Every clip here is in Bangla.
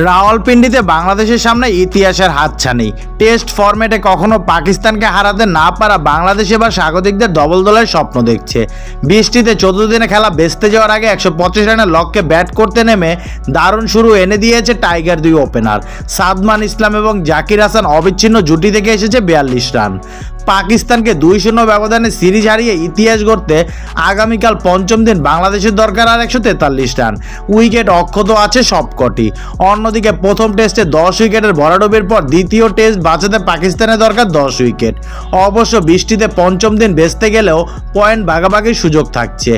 রাওয়ালপিন্ডিতে বাংলাদেশের সামনে ইতিহাসের হাতছানি। টেস্ট ফরম্যাটে কখনো পাকিস্তানকে হারাতে না পারা বাংলাদেশ এবার স্বাগতিকদের ডবল দলের স্বপ্ন দেখছে। বৃষ্টিতে চতুর্থ দিনে খেলা ভেস্তে যাওয়ার আগে 125 রানের লক্ষ্যে ব্যাট করতে নেমে দারুণ শুরু এনে দিয়েছে টাইগার দুই ওপেনার। সাদমান ইসলাম এবং জাকির হাসান অবিচ্ছিন্ন জুটি থেকে এসেছে 42 রান। পাকিস্তানকে 2-0 ব্যবধানে সিরিজ হারিয়ে ইতিহাস গড়তে আগামীকাল পঞ্চম দিন বাংলাদেশের দরকার আর 143 রান। উইকেট অক্ষত আছে সবকটি। অন্যদিকে প্রথম টেস্টে 10 উইকেটের ভরাডুবির পর দ্বিতীয় টেস্ট বাঁচাতে পাকিস্তানের দরকার 10 উইকেট। অবশ্য বৃষ্টিতে পঞ্চম দিন ভেস্তে গেলেও পয়েন্ট ভাগাভাগির সুযোগ থাকছে।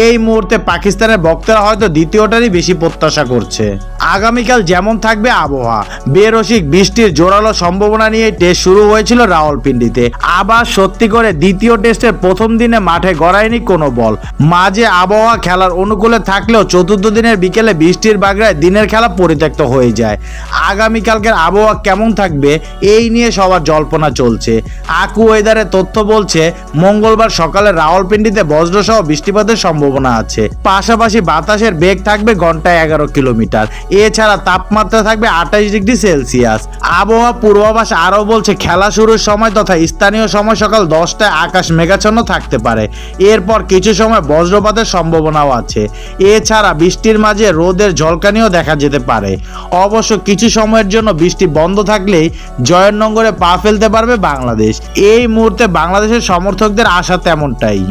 এই মুহূর্তে পাকিস্তানের ভক্তরা হয়তো দ্বিতীয়টারই বেশি প্রত্যাশা করছে। আগামীকাল যেমন থাকবে আবহাওয়া, বেরসিক বৃষ্টির জোরালো সম্ভাবনা নিয়ে টেস্ট শুরু হয়েছিল রাওয়ালপিন্ডিতে। আবার সত্যি করে দ্বিতীয় টেস্টের প্রথম দিনে মাঠে গড়ায়নি কোনো বল। মাঝে আবহাওয়া খেলার অনুকূলে থাকলেও চতুর্থ দিনের বিকেলে বৃষ্টির বাগড়ায় দিনের খেলা পরিত্যক্ত হয়ে যায়। আগামীকালকের আবহাওয়া কেমন থাকবে এই নিয়ে সবার জল্পনা চলছে। আকু ওয়েদারের তথ্য বলছে মঙ্গলবার সকালে রাওয়ালপিন্ডিতে বজ্রসহ বৃষ্টিপাতের সম্ভাবনা আছে। পাশাপাশি বাতাসের বেগ থাকবে ঘন্টায় 11 কিলোমিটার। এছাড়া তাপমাত্রা থাকবে 28 ডিগ্রি সেলসিয়াস। আবহাওয়া পূর্বাভাস আরও বলছে খেলা শুরুর সময় তথা স্থানীয় সময় সকাল 10টায় আকাশ মেঘাচ্ছন্ন থাকতে পারে। এরপর কিছু সময় বজ্রপাতের সম্ভাবনাও আছে। এছাড়া বৃষ্টির মাঝে রোদের ঝলকানিও দেখা যেতে পারে। অবশ্য কিছু সময়ের জন্য বৃষ্টি বন্ধ থাকলেই জয়নগরে পা ফেলতে পারবে বাংলাদেশ। এই মুহূর্তে বাংলাদেশের সমর্থকদের আশা তেমনটাই।